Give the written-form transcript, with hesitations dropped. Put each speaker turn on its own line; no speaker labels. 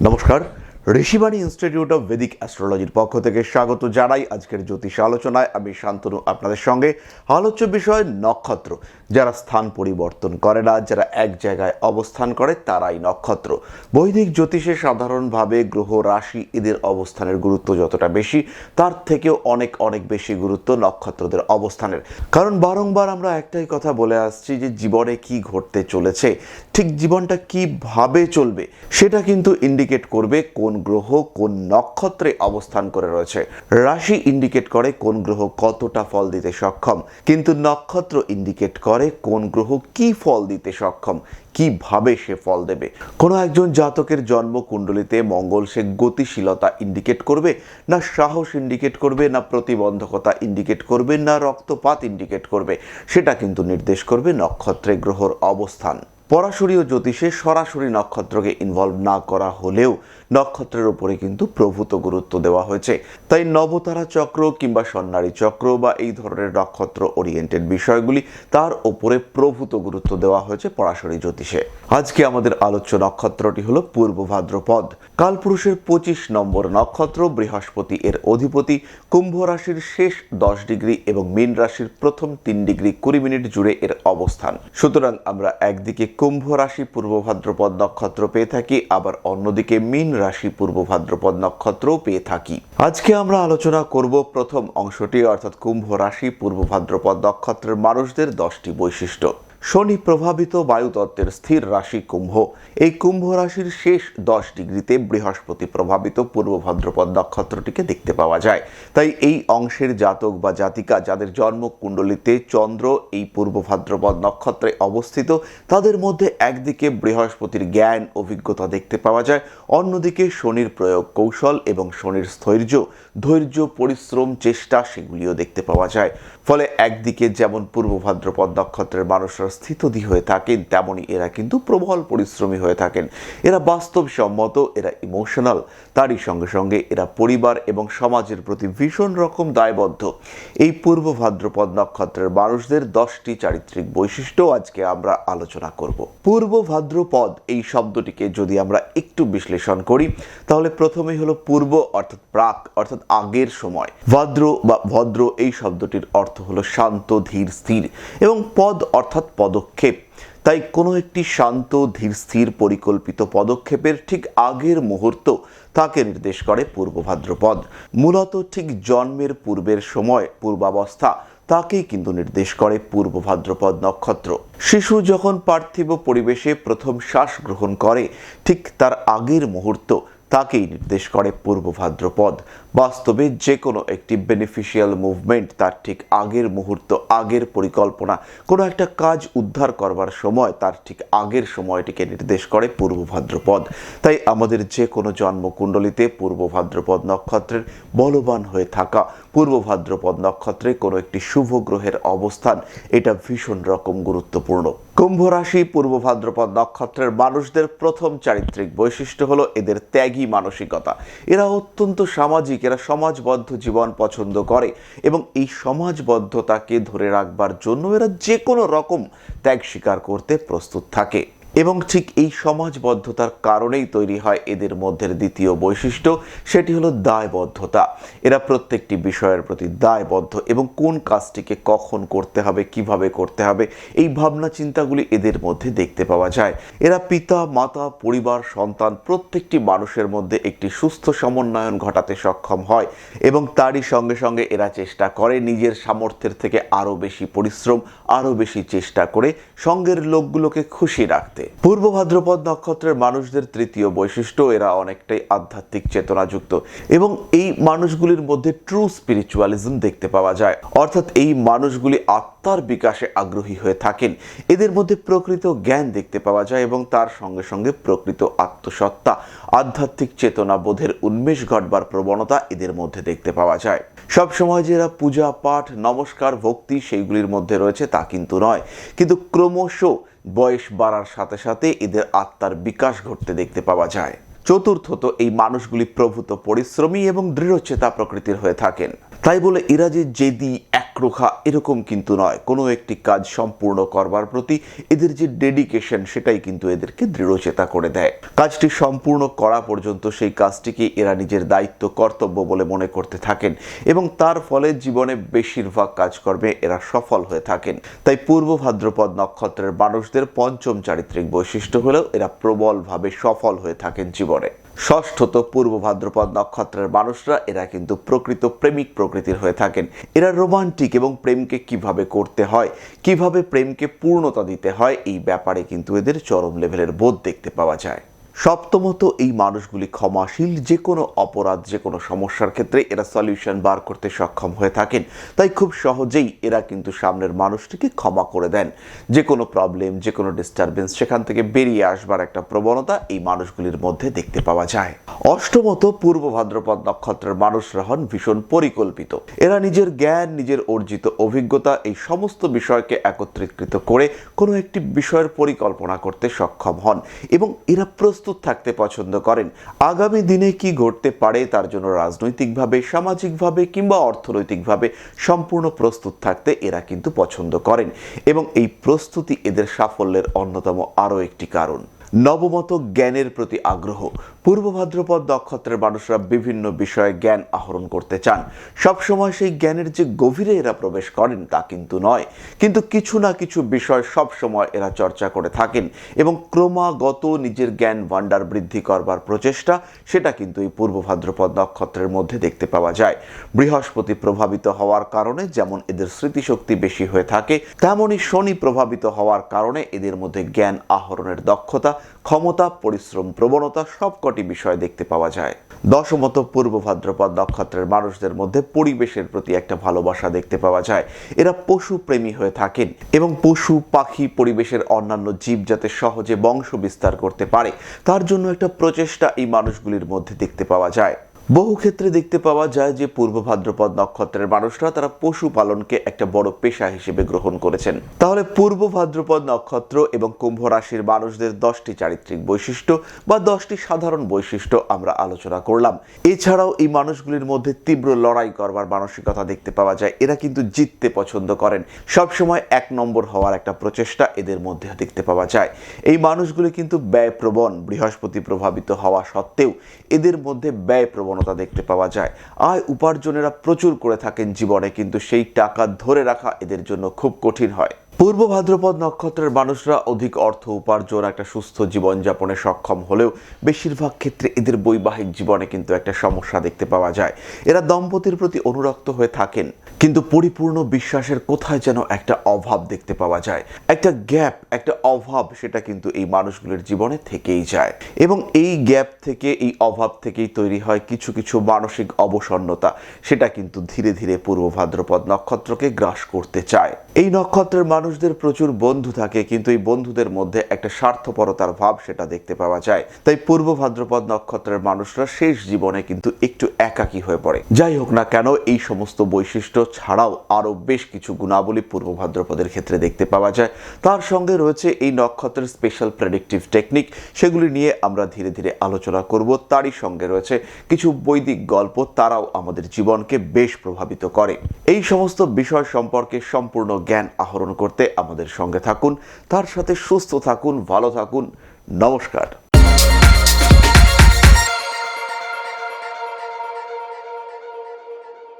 নমস্কার, Rishibani institute of Vedic অ্যাস্ট্রোলজির পক্ষ থেকে স্বাগত জানাই। আজকের জ্যোতিষ আলোচনায় আমি শান্তনু আপনাদের সঙ্গে। আলোচ্য বিষয় নক্ষত্র। যারা স্থান পরিবর্তন করে না, যারা এক জায়গায় অবস্থান করে, তারাই নক্ষত্র। বৈদিক জ্যোতিষে সাধারণভাবে গ্রহ রাশি এদের অবস্থানের গুরুত্ব যতটা বেশি, তার থেকেও অনেক অনেক বেশি গুরুত্ব নক্ষত্রদের অবস্থানের। কারণ বারংবার আমরা একটাই কথা বলে আসছি যে জীবনে কি ঘটতে চলেছে, ঠিক জীবনটা কিভাবে চলবে, সেটা কিন্তু ইন্ডিকেট করবে কোন গ্রহ কোন নক্ষত্রে অবস্থান করে রয়েছে। রাশি ইন্ডিকেট করে কোন গ্রহ কতটা ফল দিতে সক্ষম, কিন্তু নক্ষত্র ইন্ডিকেট করে কোন গ্রহ কি ফল দিতে সক্ষম, কিভাবে সে ফল দেবে। কোনো একজন জাতকের জন্ম কুণ্ডলিতে মঙ্গল সে গতিশীলতা ইন্ডিকেট করবে, না সাহস ইন্ডিকেট করবে, না প্রতিবন্ধকতা ইন্ডিকেট করবে, না রক্তপাত ইন্ডিকেট করবে, সেটা কিন্তু নির্দেশ করবে নক্ষত্রে গ্রহর অবস্থান। পরাশরীয় জ্যোতিষে সরাসরি নক্ষত্রকে ইনভলভ না করা হলেও নক্ষত্রের উপরে কিন্তু প্রভূত গুরুত্ব দেওয়া হয়েছে। তাই নবতারা চক্র কিংবা সন্ন্যারী চক্র বা এই ধরনের নক্ষত্র ওরিয়েন্টেড বিষয়গুলি, তার উপরে প্রভূত গুরুত্ব দেওয়া হয়েছে পরাশরী জ্যোতিষে। আজকে আমাদের আলোচ্য নক্ষত্রটি হলো পূর্ব ভাদ্রপদ। কালপুরুষের 25 নম্বর নক্ষত্র, বৃহস্পতি এর অধিপতি, কুম্ভ রাশির শেষ 10 ডিগ্রি এবং মীন রাশির প্রথম 3 ডিগ্রি 20 মিনিট জুড়ে এর অবস্থান। সুতরাং আমরা একদিকে কুম্ভ রাশি পূর্ব ভাদ্রপদ নক্ষত্র পেয়ে থাকি, আবার অন্যদিকে মীন রাশি পূর্ব ভাদ্রপদ নক্ষত্রও পেয়ে থাকি। আজকে আমরা আলোচনা করব প্রথম অংশটি, অর্থাৎ কুম্ভ রাশি পূর্ব ভাদ্রপদ নক্ষত্রের মানুষদের 10টি বৈশিষ্ট্য। শনি প্রভাবিত বায়ুতত্ত্বের স্থির রাশি কুম্ভ। এই কুম্ভ রাশির শেষ 10 ডিগ্রিতে বৃহস্পতি প্রভাবিত পূর্ব ভাদ্রপদ নক্ষত্রটিকে দেখতে পাওয়া যায়। তাই এই অংশের জাতক বা জাতিকা যাদের জন্ম কুণ্ডলিতে চন্দ্র এই পূর্ব ভাদ্রপদ নক্ষত্রে অবস্থিত, তাদের মধ্যে একদিকে বৃহস্পতির জ্ঞান অভিজ্ঞতা দেখতে পাওয়া যায়, অন্যদিকে শনির প্রয়োগ কৌশল এবং শনির স্থৈর্য, ধৈর্য, পরিশ্রম, চেষ্টা, সেগুলিও দেখতে পাওয়া যায়। ফলে একদিকে যেমন পূর্ব ভাদ্রপদ নক্ষত্রের মানুষরা স্থিতধী হয়ে থাকেন, তেমনই এরা কিন্তু প্রবল পরিশ্রমী হয়ে থাকেন। এরা বাস্তবসম্মত, এরা ইমোশনাল, তারই সঙ্গে সঙ্গে এরা পরিবার এবং সমাজের প্রতি ভীষণ রকম দায়বদ্ধ। এই পূর্ব ভাদ্রপদ নক্ষত্রের মানুষদের 10টি চারিত্রিক বৈশিষ্ট্য আজকে আমরা আলোচনা করব। পূর্ব ভাদ্রপদ এই শব্দটিকে যদি আমরা একটু বিশ্লেষণ করি, তাহলে প্রথমেই হলো পূর্ব অর্থাৎ প্রাক, অর্থাৎ আগের সময়। ভাদ্র বা ভদ্র এই শব্দটির অর্থ হলো শান্ত, ধীর, স্থির, এবং পদ অর্থাৎ পদক্ষেপ। তাই কোনো একটি শান্ত, ধীর, স্থির পরিকল্পিত পদক্ষেপের ঠিক আগের মুহূর্ত তাকে নির্দেশ করে পূর্ব ভাদ্রপদ। মূলত ঠিক জন্মের পূর্বের সময়, পূর্বাবস্থা, তাকেই কিন্তু নির্দেশ করে পূর্ব ভাদ্রপদ নক্ষত্র। শিশু যখন পার্থিব পরিবেশে প্রথম শ্বাস গ্রহণ করে, ঠিক তার আগের মুহূর্ত তাকেই নির্দেশ করে পূর্ব ভাদ্রপদ। বাস্তবে যে কোনো একটি বেনিফিশিয়াল মুভমেন্ট, তার ঠিক আগের মুহূর্ত, আগের পরিকল্পনা, কোনো একটা কাজ উদ্ধার করবার সময়, তার ঠিক আগের সময়টিকে নির্দেশ করে পূর্ব ভাদ্রপদ। তাই আমাদের যে কোনো জন্মকুণ্ডলিতে পূর্ব ভাদ্রপদ নক্ষত্রের বলবান হয়ে থাকা, পূর্ব ভাদ্রপদ নক্ষত্রে কোনো একটি শুভ গ্রহের অবস্থান, এটা ভীষণ রকম গুরুত্বপূর্ণ। কুম্ভ রাশি পূর্ব ভাদ্রপদ নক্ষত্রের মানুষদের প্রথম চারিত্রিক বৈশিষ্ট্য হলো এদের ত্যাগী মানসিকতা। এরা অত্যন্ত সামাজিক, এরা সমাজবদ্ধ জীবন পছন্দ করে এবং এই সমাজবদ্ধতাকে ধরে রাখবার জন্য এরা যে কোনো রকম ত্যাগ স্বীকার করতে প্রস্তুত থাকে। এবং ঠিক এই সমাজবদ্ধতার কারণেই তৈরি হয় এদের মধ্যে দ্বিতীয় বৈশিষ্ট্য, সেটি হলো দায়বদ্ধতা। এরা প্রত্যেকটি বিষয়ের প্রতি দায়বদ্ধ এবং কোন কাজটিকে কখন করতে হবে, কিভাবে করতে হবে, এই ভাবনা চিন্তাগুলি এদের মধ্যে দেখতে পাওয়া যায়। এরা পিতা, মাতা, পরিবার, সন্তান প্রত্যেকটি মানুষের মধ্যে একটি সুস্থ সমন্বয়ন ঘটাতে সক্ষম হয় এবং তারই সঙ্গে সঙ্গে এরা চেষ্টা করে নিজের সামর্থ্যের থেকে আরও বেশি পরিশ্রম, আরও বেশি চেষ্টা করে সঙ্গের লোকগুলোকে খুশি রাখতে। পূর্ব ভাদ্রপদ নক্ষত্রের মানুষদের তৃতীয় বৈশিষ্ট্য, এরা অনেকটাই আধ্যাত্মিক চেতনাযুক্ত এবং এই মানুষগুলির মধ্যে ট্রু স্পিরিচুয়ালিজম দেখতে পাওয়া যায়। অর্থাৎ এই মানুষগুলি আত্মার বিকাশে আগ্রহী হয়ে থাকেন। এদের মধ্যে প্রকৃত জ্ঞান দেখতে পাওয়া যায় এবং তার সঙ্গে সঙ্গে প্রকৃত আত্মসত্তা, আধ্যাত্মিক চেতনা বোধের উন্মেষ ঘটবার প্রবণতা এদের মধ্যে দেখতে পাওয়া যায়। সবসময় যে এরা পূজা পাঠ, নমস্কার, ভক্তি সেইগুলির মধ্যে রয়েছে তা কিন্তু নয়, কিন্তু ক্রমশ বয়স বাড়ার সাথে সাথে এদের আত্মার বিকাশ ঘটতে দেখতে পাওয়া যায়। চতুর্থত, এই মানুষগুলি প্রভূত পরিশ্রমী এবং দৃঢ়চেতা প্রকৃতির হয়ে থাকেন। তাই বলে এরা যে জেদি একরোখা এরকম কিন্তু নয়। কোনো একটি কাজ সম্পূর্ণ করবার প্রতি এদের যে ডেডিকেশন সেটাই কিন্তু এদেরকে দৃঢ়চেতা করে দেয়। কাজটি সম্পূর্ণ করা পর্যন্ত সেই কাজটিকে এরা নিজের দায়িত্ব কর্তব্য বলে মনে করতে থাকেন এবং তার ফলে জীবনে বেশিরভাগ কাজকর্মে এরা সফল হয়ে থাকেন। তাই পূর্ব ভাদ্রপদ নক্ষত্রের মানুষদের পঞ্চম চারিত্রিক বৈশিষ্ট্য হলেও এরা প্রবলভাবে সফল হয়ে থাকেন জীবনে। ষষ্ঠত, পূর্ব ভাদ্রপদ নক্ষত্রের মানুষরা এরা কিন্তু প্রকৃত প্রেমিক প্রকৃতির হয়ে থাকেন। এরা রোমান্টিক এবং প্রেমকে কিভাবে করতে হয়, কিভাবে প্রেমকে পূর্ণতা দিতে হয়, এই ব্যাপারে কিন্তু এদের চরম লেভেলের বোধ দেখতে পাওয়া যায়। সপ্তমত, এই মানুষগুলি ক্ষমাশীল। যে কোনো অপরাধ, যে কোনো সমস্যার ক্ষেত্রে এরা সলিউশন বার করতে সক্ষম হয়ে থাকেন। তাই খুব সহজেই এরা কিন্তু সামনের মানুষটিকে ক্ষমা করে দেন। যে কোনো প্রবলেম, যে কোনো ডিস্টারবেন্স, সেখান থেকে বেরিয়ে আসবার একটা প্রবণতা এই মানুষগুলির মধ্যে দেখতে পাওয়া যায়। অষ্টমত, পূর্ব ভাদ্রপদ নক্ষত্রের মানুষরা হন ভীষণ পরিকল্পিত। এরা নিজের জ্ঞান, নিজের অর্জিত অভিজ্ঞতা, এই সমস্ত বিষয়কে একত্রিত করে কোনো একটি বিষয়ের পরিকল্পনা করতে সক্ষম হন এবং এরা প্রস্তুত থাকতে পছন্দ করেন। আগামী দিনে কি ঘটতে পারে তার জন্য রাজনৈতিকভাবে, সামাজিকভাবে কিংবা অর্থনৈতিকভাবে সম্পূর্ণ প্রস্তুত থাকতে এরা কিন্তু পছন্দ করেন এবং এই প্রস্তুতি এদের সাফল্যের অন্যতম আরও একটি কারণ। নবমত, জ্ঞানের প্রতি আগ্রহ। পূর্ব ভাদ্রপদ নক্ষত্রের মানুষরা বিভিন্ন বিষয়ে জ্ঞান আহরণ করতে চান। সবসময় সেই জ্ঞানের যে গভীরে এরা প্রবেশ করেন তা কিন্তু নয়, কিন্তু কিছু না কিছু বিষয় সবসময় এরা চর্চা করে থাকেন এবং ক্রমাগত নিজের জ্ঞান ভাণ্ডার বৃদ্ধি করবার প্রচেষ্টা, সেটা কিন্তু এই পূর্ব ভাদ্রপদ নক্ষত্রের মধ্যে দেখতে পাওয়া যায়। বৃহস্পতি প্রভাবিত হওয়ার কারণে যেমন এদের স্মৃতিশক্তি বেশি হয়ে থাকে, তেমনই শনি প্রভাবিত হওয়ার কারণে এদের মধ্যে জ্ঞান আহরণের দক্ষতা, ক্ষমতা, পরিশ্রম, প্রবণতা সবকটি বিষয় দেখতে পাওয়া যায়। দশমত, পূর্ব ভাদ্রপদ নক্ষত্রের মানুষদের মধ্যে পরিবেশের প্রতি একটা ভালোবাসা দেখতে পাওয়া যায়। এরা পশু প্রেমী হয়ে থাকেন এবং পশু, পাখি, পরিবেশের অন্যান্য জীব যাতে সহজে বংশ বিস্তার করতে পারে তার জন্য একটা প্রচেষ্টা এই মানুষগুলির মধ্যে দেখতে পাওয়া যায়। বহু ক্ষেত্রে দেখতে পাওয়া যায় যে পূর্ব ভাদ্রপদ নক্ষত্রের মানুষরা তারা পশুপালনকে একটা বড় পেশা হিসেবে গ্রহণ করেছেন। তাহলে পূর্ব ভাদ্রপদ নক্ষত্র এবং কুম্ভ রাশির মানুষদের 10টি চারিত্রিক বৈশিষ্ট্য বা 10টি সাধারণ বৈশিষ্ট্য আমরা আলোচনা করলাম। এছাড়াও এই মানুষগুলির মধ্যে তীব্র লড়াই করবার মানসিকতা দেখতে পাওয়া যায়। এরা কিন্তু জিততে পছন্দ করেন, সবসময় 1 নম্বর হওয়ার একটা প্রচেষ্টা এদের মধ্যে দেখতে পাওয়া যায়। এই মানুষগুলি কিন্তু ব্যয়প্রবণ। বৃহস্পতি প্রভাবিত হওয়া সত্ত্বেও এদের মধ্যে ব্যয়প্রবণ দেখতে পাওয়া যায়। আয় উপার্জনেরা প্রচুর করে থাকেন জীবনে, কিন্তু সেই টাকা ধরে রাখা এদের জন্য খুব কঠিন হয়। পূর্ব ভাদ্রপদ নক্ষত্রের মানুষরা অধিক অর্থ উপার্জন, একটা সুস্থ জীবনযাপনে সক্ষম হলেও বেশিরভাগ ক্ষেত্রে এদের বৈবাহিক জীবনে কিন্তু একটা সমস্যা দেখতে পাওয়া যায়। এরা দম্পতির প্রতি অনুরক্ত হয়ে থাকেন, কিন্তু পরিপূর্ণ বিশ্বাসের কোথায় যেন একটা অভাব দেখতে পাওয়া যায়। একটা গ্যাপ, একটা অভাব, সেটা কিন্তু এই মানুষগুলির জীবনে থেকেই যায় এবং এই গ্যাপ থেকে, এই অভাব থেকেই তৈরি হয় কিছু কিছু মানসিক অবসন্নতা। সেটা কিন্তু ধীরে ধীরে পূর্ব ভাদ্রপদ নক্ষত্রকে গ্রাস করতে চায়। এই নক্ষত্রের মানুষদের প্রচুর বন্ধু থাকে, কিন্তু এই বন্ধুদের মধ্যে একটা স্বার্থপরতার ভাব সেটা দেখতে পাওয়া যায়। তাই পূর্ব ভাদ্রপদ নক্ষত্রের মানুষরা শেষ জীবনে কিন্তু একটু একাকী হয়ে পড়ে। যাই হোক না কেন, এই সমস্ত বৈশিষ্ট্য ছাড়াও আরও বেশ কিছু গুণাবলী পূর্ব ভাদ্রপদের ক্ষেত্রে দেখতে পাওয়া যায়। তার সঙ্গে রয়েছে এই নক্ষত্রের স্পেশাল প্রেডিক্টিভ টেকনিক, সেগুলি নিয়ে আমরা ধীরে ধীরে আলোচনা করব। তারই সঙ্গে রয়েছে কিছু বৈদিক গল্প, তারাও আমাদের জীবনকে বেশ প্রভাবিত করে। এই সমস্ত বিষয় সম্পর্কে সম্পূর্ণ জ্ঞান আহরণ করতে আমাদের সঙ্গে থাকুন, তার সাথে সুস্থ থাকুন, ভালো থাকুন। নমস্কার।